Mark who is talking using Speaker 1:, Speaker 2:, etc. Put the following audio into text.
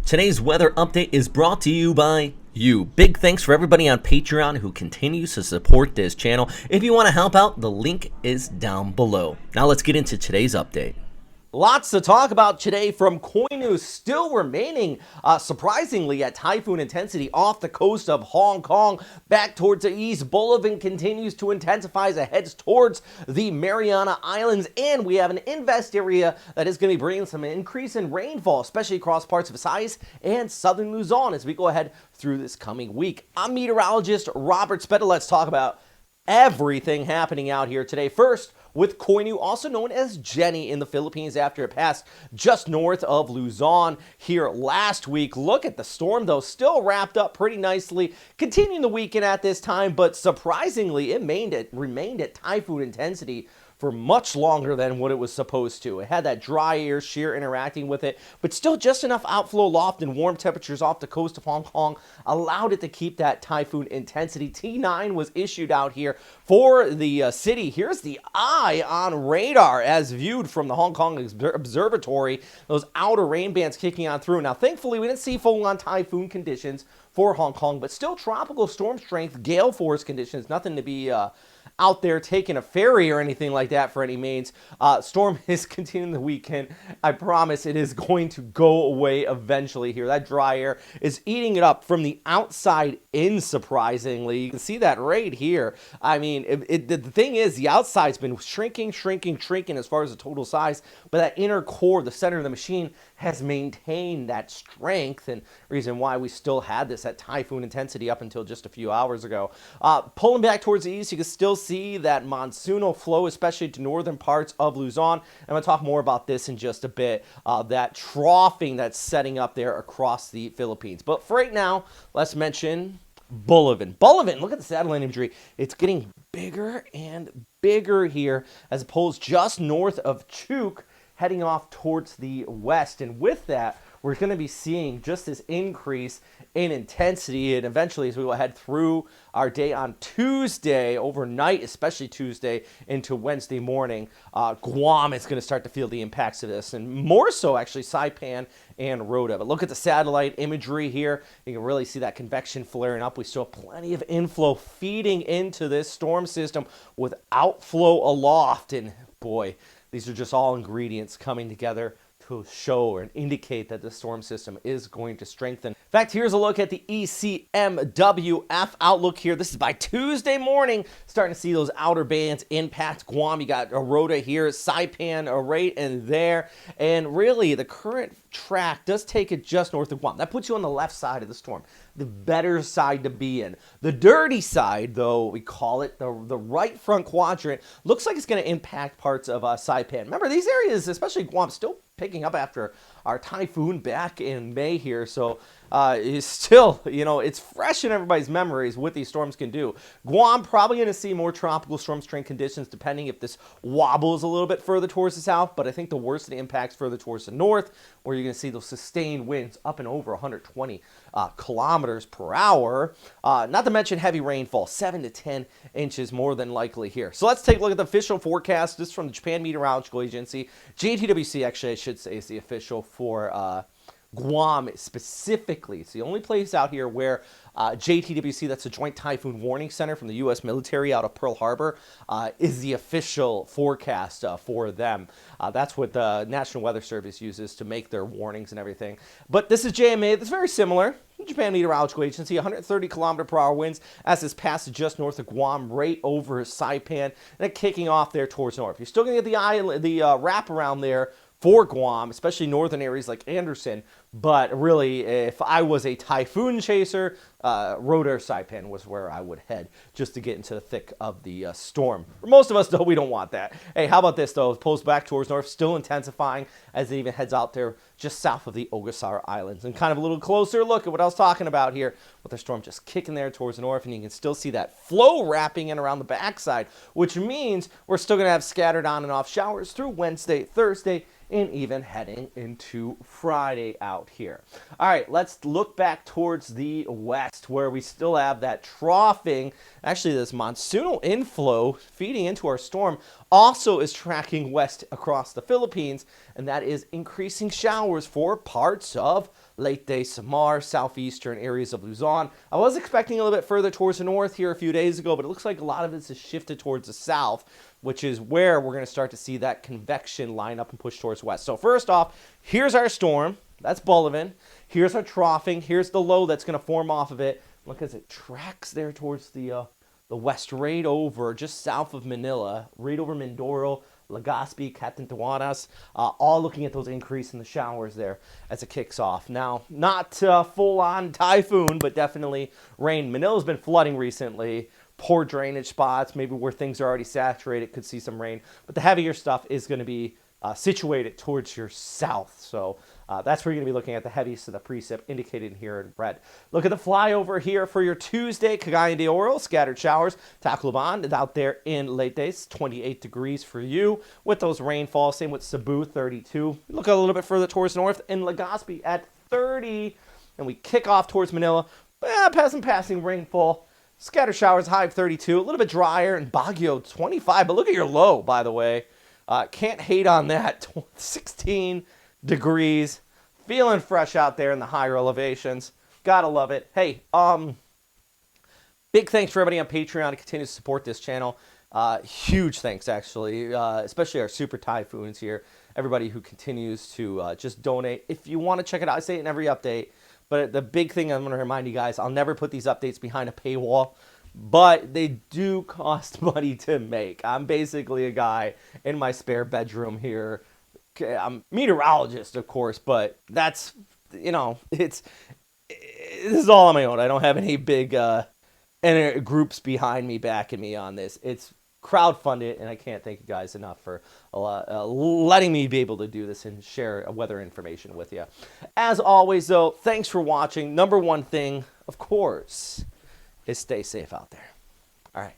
Speaker 1: Today's weather update is brought to you by you. Big thanks for everybody on Patreon who continues to support this channel. If you want to help out, the link is down below. Now let's get into today's update. Lots to talk about today from Koinu still remaining surprisingly at typhoon intensity off the coast of Hong Kong back towards the east. Bolaven continues to intensify as it heads towards the Mariana Islands, and we have an invest area that is going to be bringing some increase in rainfall, especially across parts of Visayas and southern Luzon as we go ahead through this coming week. I'm meteorologist Robert Spetta. Let's talk about everything happening out here today. First, with Koinu, also known as Jenny in the Philippines, after it passed just north of Luzon here last week. Look at the storm, though, still wrapped up pretty nicely, continuing the weekend at this time, but surprisingly, it remained at typhoon intensity for much longer than what it was supposed to. It had that dry air shear interacting with it, but still just enough outflow loft and warm temperatures off the coast of Hong Kong allowed it to keep that typhoon intensity. T9 was issued out here for the city. Here's the eye on radar as viewed from the Hong Kong Observatory. Those outer rain bands kicking on through. Now, thankfully, we didn't see full-on typhoon conditions for Hong Kong, but still tropical storm strength, gale force conditions, nothing to be out there taking a ferry or anything like that for any means. Storm is continuing the weekend. I promise it is going to go away eventually here. That dry air is eating it up from the outside in, surprisingly. You can see that right here. I mean, the thing is, the outside's been shrinking as far as the total size, but that inner core, the center of the machine, has maintained that strength, and reason why we still had this at typhoon intensity up until just a few hours ago. Pulling back towards the east, you can still see that monsoonal flow, especially to northern parts of Luzon. I'm going to talk more about this in just a bit, that troughing that's setting up there across the Philippines. But for right now, let's mention Bolaven. Bolaven, look at the satellite imagery. It's getting bigger and bigger here as opposed just north of Chuk, heading off towards the west. And with that, we're going to be seeing just this increase in intensity, and eventually as we go ahead through our day on Tuesday, overnight, especially Tuesday into Wednesday morning, Guam is going to start to feel the impacts of this, and more so actually Saipan and Rota. But look at the satellite imagery here. You can really see that convection flaring up. We still have plenty of inflow feeding into this storm system with outflow aloft, and boy, these are just all ingredients coming together to show or indicate that the storm system is going to strengthen. In fact, here's a look at the ECMWF outlook here. This is by Tuesday morning, starting to see those outer bands impact Guam. You got Rota here, Saipan right in there, and really the current track does take it just north of Guam. That puts you on the left side of the storm, the better side to be in. The dirty side, though, we call it the right front quadrant, looks like it's going to impact parts of Saipan. Remember, these areas, especially Guam, still picking up after our typhoon back in May here, so it's still, it's fresh in everybody's memories what these storms can do. Guam probably going to see more tropical storm strength conditions depending if this wobbles a little bit further towards the south, but I think the worst of the impacts further towards the north, where you're going to see those sustained winds up and over 120 kilometers per hour, not to mention heavy rainfall, 7 to 10 inches more than likely here. So let's take a look at the official forecast. This is from the Japan Meteorological Agency. JTWC, actually, I should say, is the official for Guam specifically. It's the only place out here where JTWC, that's a Joint Typhoon Warning Center from the U.S. military out of Pearl Harbor, is the official forecast for them. That's what the National Weather Service uses to make their warnings and everything. But this is JMA. That's very similar. Japan Meteorological Agency, 130 kilometer per hour winds as it's passed just north of Guam, right over Saipan, and then kicking off there towards north. You're still going to get the wraparound there for Guam, especially northern areas like Anderson. But really, if I was a typhoon chaser, Rota or Saipan was where I would head just to get into the thick of the storm. For most of us, though, we don't want that. Hey, how about this, though? It pulls back towards north, still intensifying as it even heads out there just south of the Ogasawara Islands. And kind of a little closer look at what I was talking about here with the storm just kicking there towards the north, and you can still see that flow wrapping in around the backside, which means we're still going to have scattered on and off showers through Wednesday, Thursday, and even heading into Friday out here. All right, let's look back towards the west where we still have that troughing. Actually, this monsoonal inflow feeding into our storm also is tracking west across the Philippines, and that is increasing showers for parts of
Speaker 2: Leyte, Samar, southeastern areas of Luzon. I was expecting a little bit further towards the north here a few days ago, but it looks like a lot of this has shifted towards the south, which is where we're going to start to see that convection line up and push towards west. So first off, here's our storm. That's Bolaven. Here's our troughing. Here's the low that's going to form off of it. Look as it tracks there towards the west, right over, just south of Manila, right over Mindoro, Legazpi, Catanduanes, all looking at those increase in the showers there as it kicks off. Now, not full-on typhoon, but definitely rain. Manila's been flooding recently. Poor drainage spots, maybe where things are already saturated, could see some rain. But the heavier stuff is going to be situated towards your south. So that's where you're going to be looking at the heaviest of the precip indicated here in red. Look at the flyover here for your Tuesday. Cagayan de Oro, scattered showers. Tacloban out there in Leyte, 28 degrees for you with those rainfalls. Same with Cebu, 32. Look a little bit further towards north in Legazpi at 30. And we kick off towards Manila. Passing rainfall. Scattered showers, high of 32. A little bit drier in Baguio, 25. But look at your low, by the way. Can't hate on that. 16 degrees. Feeling fresh out there in the higher elevations. Gotta love it. Hey, big thanks for everybody on Patreon to continue to support this channel. Huge thanks, actually, especially our super typhoons here. Everybody who continues to just donate. If you want to check it out, I say it in every update. But the big thing I'm going to remind you guys, I'll never put these updates behind a paywall. But they do cost money to make. I'm basically a guy in my spare bedroom here. I'm a meteorologist, of course, but that's, this is all on my own. I don't have any big groups behind me backing me on this. It's crowdfunded, and I can't thank you guys enough for letting me be able to do this and share weather information with you. As always, though, thanks for watching. Number one thing, of course, is stay safe out there. All right.